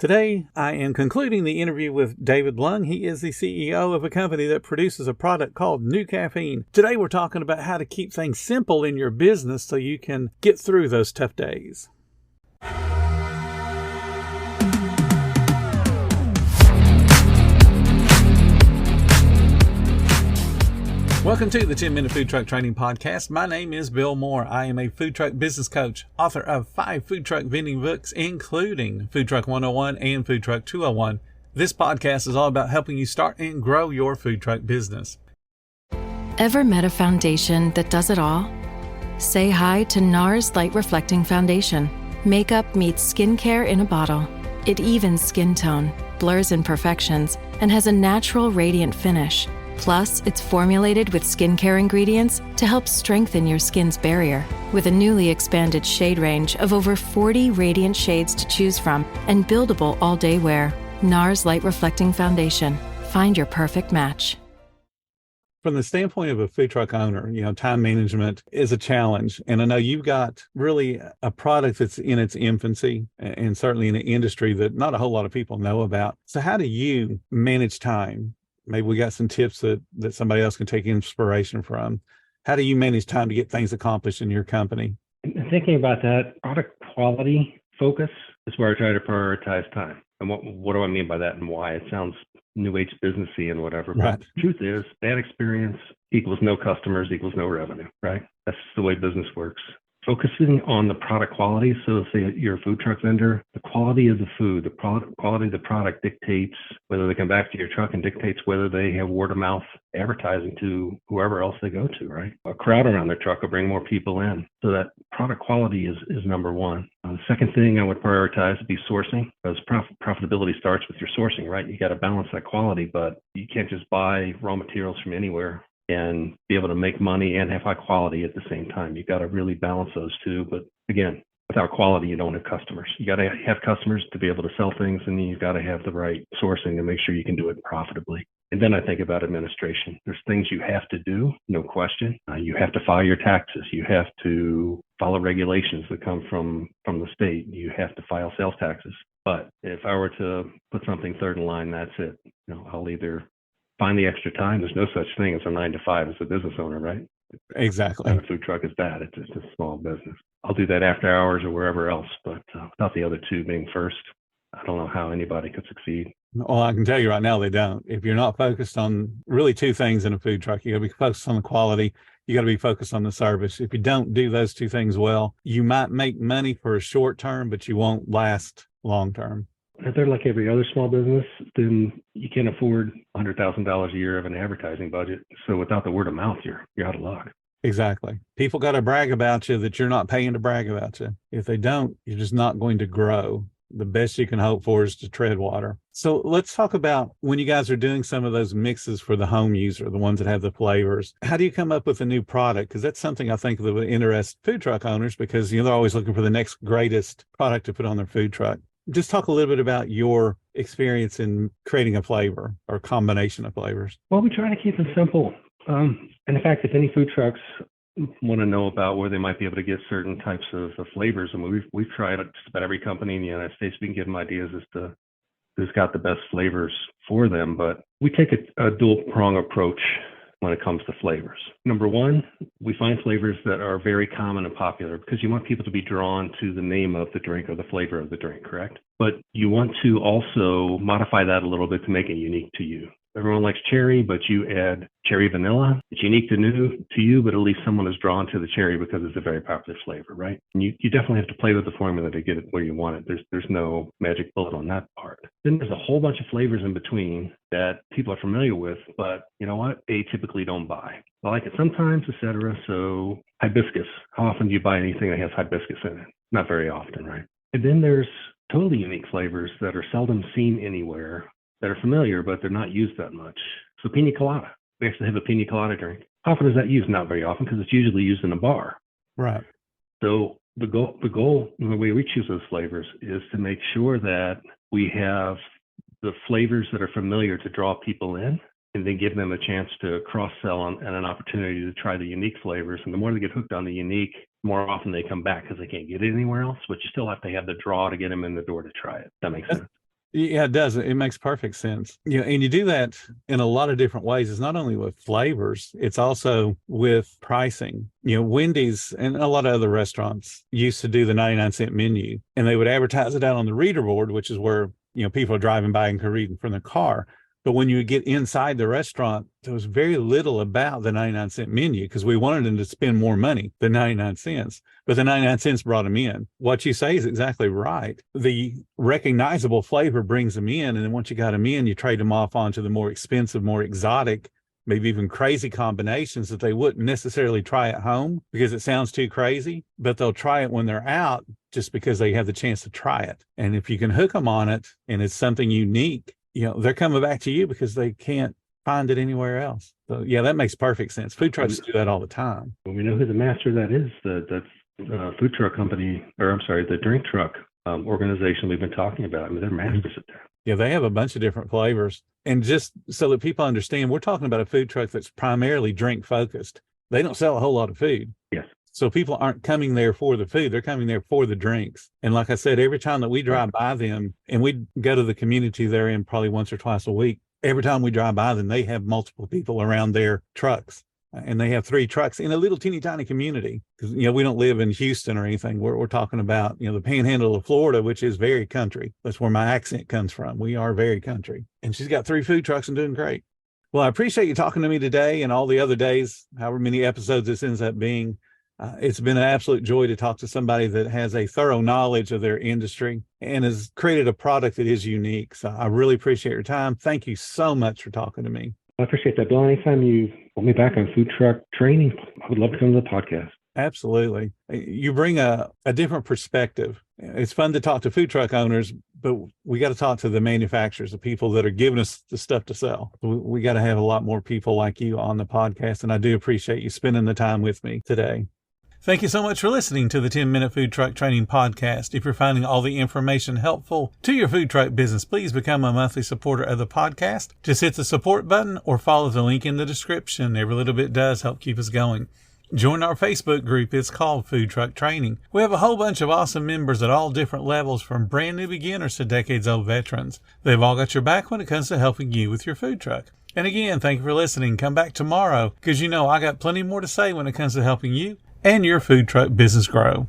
Today, I am concluding the interview with David Lung. He is the CEO of a company that produces a product called New Caffeine. Today, we're talking about how to keep things simple in your business so you can get through those tough days. Welcome to the 10-Minute Food Truck Training Podcast. My name is Bill Moore. I am a food truck business coach, author of 5 food truck vending books, including Food Truck 101 and Food Truck 201. This podcast is all about helping you start and grow your food truck business. Ever met a foundation that does it all? Say hi to NARS Light Reflecting Foundation. Makeup meets skincare in a bottle. It evens skin tone, blurs imperfections, and has a natural radiant finish. Plus, it's formulated with skincare ingredients to help strengthen your skin's barrier. With a newly expanded shade range of over 40 radiant shades to choose from and buildable all-day wear, NARS Light Reflecting Foundation. Find your perfect match. From the standpoint of a food truck owner, time management is a challenge. And I know you've got really a product that's in its infancy and certainly in an industry that not a whole lot of people know about. So how do you manage time? Maybe we got some tips that somebody else can take inspiration from. How do you manage time to get things accomplished in your company? Thinking about that, product quality focus is where I try to prioritize time. And what do I mean by that and why? It sounds new age businessy and whatever. Right. But the truth is, bad experience equals no customers equals no revenue, right? That's the way business works. Focusing on the product quality. So say you're a food truck vendor, the quality of the food, the quality of the product dictates whether they come back to your truck and dictates whether they have word of mouth advertising to whoever else they go to, right? A crowd around their truck will bring more people in. So that product quality is number one. The second thing I would prioritize would be sourcing, because profitability starts with your sourcing, right? You got to balance that quality, but you can't just buy raw materials from anywhere and be able to make money and have high quality at the same time. You got to really balance those two. But again, without quality, you don't have customers. You got to have customers to be able to sell things, and you've got to have the right sourcing to make sure you can do it profitably. And then I think about administration. There's things you have to do, no question. You have to file your taxes. You have to follow regulations that come from the state. You have to file sales taxes. But if I were to put something third in line, that's it. I'll either find the extra time. There's no such thing as a 9 to 5 as a business owner, right? Exactly. And a food truck is that. It's just a small business. I'll do that after hours or wherever else, but without the other two being first, I don't know how anybody could succeed. Well, I can tell you right now, they don't. If you're not focused on really two things in a food truck, you got to be focused on the quality. You got to be focused on the service. If you don't do those two things well, you might make money for a short term, but you won't last long term. If they're like every other small business, then you can't afford $100,000 a year of an advertising budget. So without the word of mouth, you're out of luck. Exactly. People got to brag about you that you're not paying to brag about you. If they don't, you're just not going to grow. The best you can hope for is to tread water. So let's talk about when you guys are doing some of those mixes for the home user, the ones that have the flavors. How do you come up with a new product? Because that's something I think that would interest food truck owners, because they're always looking for the next greatest product to put on their food truck. Just talk a little bit about your experience in creating a flavor or combination of flavors. Well, we try to keep them simple. And in fact, if any food trucks want to know about where they might be able to get certain types of flavors, and we've tried it just about every company in the United States. We can give them ideas as to who's got the best flavors for them, but we take a dual prong approach when it comes to flavors. Number one, we find flavors that are very common and popular because you want people to be drawn to the name of the drink or the flavor of the drink, correct? But you want to also modify that a little bit to make it unique to you. Everyone likes cherry, but you add cherry vanilla. It's unique to you, but at least someone is drawn to the cherry because it's a very popular flavor, right? And you definitely have to play with the formula to get it where you want it. There's no magic bullet on that part. Then there's a whole bunch of flavors in between that people are familiar with, but you know what? They typically don't buy. I like it sometimes, etc. So hibiscus. How often do you buy anything that has hibiscus in it? Not very often, right? And then there's totally unique flavors that are seldom seen anywhere, that are familiar, but they're not used that much. So pina colada. We actually have a pina colada drink. How often is that used? Not very often, because it's usually used in a bar. Right. So the goal, and the way we choose those flavors is to make sure that we have the flavors that are familiar to draw people in, and then give them a chance to cross-sell and an opportunity to try the unique flavors. And the more they get hooked on the unique, more often they come back because they can't get it anywhere else, but you still have to have the draw to get them in the door to try it. That makes sense. Yeah, it does. It makes perfect sense. And you do that in a lot of different ways. It's not only with flavors, it's also with pricing. Wendy's and a lot of other restaurants used to do the 99-cent menu, and they would advertise it out on the reader board, which is where, people are driving by and can read from their car. But when you would get inside the restaurant, there was very little about the 99-cent menu because we wanted them to spend more money than 99 cents. But the 99 cents brought them in. What you say is exactly right. The recognizable flavor brings them in. And then once you got them in, you trade them off onto the more expensive, more exotic, maybe even crazy combinations that they wouldn't necessarily try at home because it sounds too crazy, but they'll try it when they're out just because they have the chance to try it. And if you can hook them on it and it's something unique, they're coming back to you because they can't find it anywhere else. So yeah, that makes perfect sense. Food trucks do that all the time. Well, we know who the master of that is. That's food truck company, the drink truck organization we've been talking about. I mean, they're masters at that. Yeah, they have a bunch of different flavors. And just so that people understand, we're talking about a food truck that's primarily drink focused. They don't sell a whole lot of food. Yes. So people aren't coming there for the food. They're coming there for the drinks. And like I said, every time that we drive by them, and we go to the community they're in probably once or twice a week, every time we drive by them, they have multiple people around their trucks. And they have 3 trucks in a little teeny tiny community. Because, we don't live in Houston or anything. We're talking about, the panhandle of Florida, which is very country. That's where my accent comes from. We are very country. And she's got 3 food trucks and doing great. Well, I appreciate you talking to me today and all the other days, however many episodes this ends up being. It's been an absolute joy to talk to somebody that has a thorough knowledge of their industry and has created a product that is unique. So I really appreciate your time. Thank you so much for talking to me. I appreciate that, Bill. Anytime you want me back on food truck training, I would love to come to the podcast. Absolutely. You bring a different perspective. It's fun to talk to food truck owners, but we got to talk to the manufacturers, the people that are giving us the stuff to sell. We got to have a lot more people like you on the podcast. And I do appreciate you spending the time with me today. Thank you so much for listening to the 10-Minute Food Truck Training Podcast. If you're finding all the information helpful to your food truck business, please become a monthly supporter of the podcast. Just hit the support button or follow the link in the description. Every little bit does help keep us going. Join our Facebook group. It's called Food Truck Training. We have a whole bunch of awesome members at all different levels, from brand new beginners to decades-old veterans. They've all got your back when it comes to helping you with your food truck. And again, thank you for listening. Come back tomorrow because I got plenty more to say when it comes to helping you and your food truck business grow.